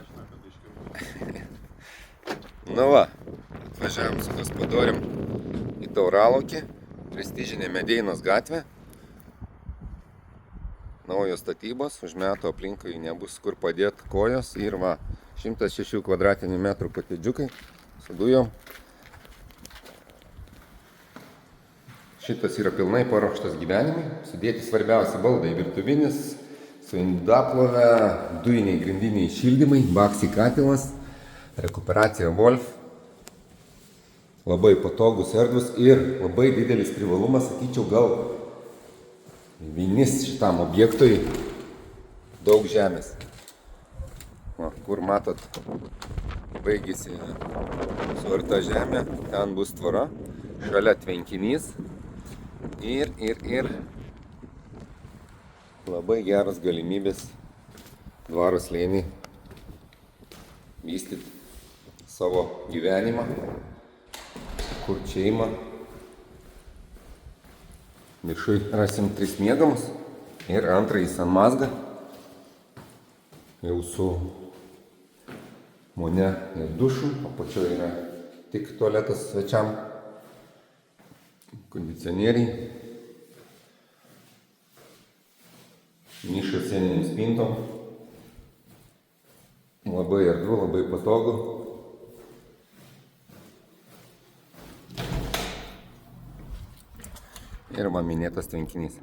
mašiną, kad iškirptų. Nu va, atvažiavam su Gaspadorium į Tauralokį, prestižinė Medeinos gatvė. Naujos statybos, už metų aplinkui nebus kur padėti kojos ir va, 106 kvadratinių metrų kotedžiukai su dujom. Šitas yra pilnai paruoštas gyvenimui, sudėti svarbiausi baldai, virtuvinis, su indaplove, dujiniai grindiniai šildymai, baksi katilas, rekuperacija Wolf, labai patogus erdvus ir labai didelis privalumas, sakyčiau, gal vinis šitam objektui daug žemės. Va, kur matot, baigėsi suarta žemė, ten bus tvora, šalia tvenkinys ir labai geras galimybės dvaro slėnį vystyti savo gyvenimą, kurt šeimą. Viršui rasim 3 miegamus ir antrąjį sanmazgą. Jau su vonia ir dušu, apačioje yra tik tualetas svečiam, kondicionieriai, nišos sieninėm spintom. Labai erdvu, labai patogu. Ir man minėtas tvenkinys.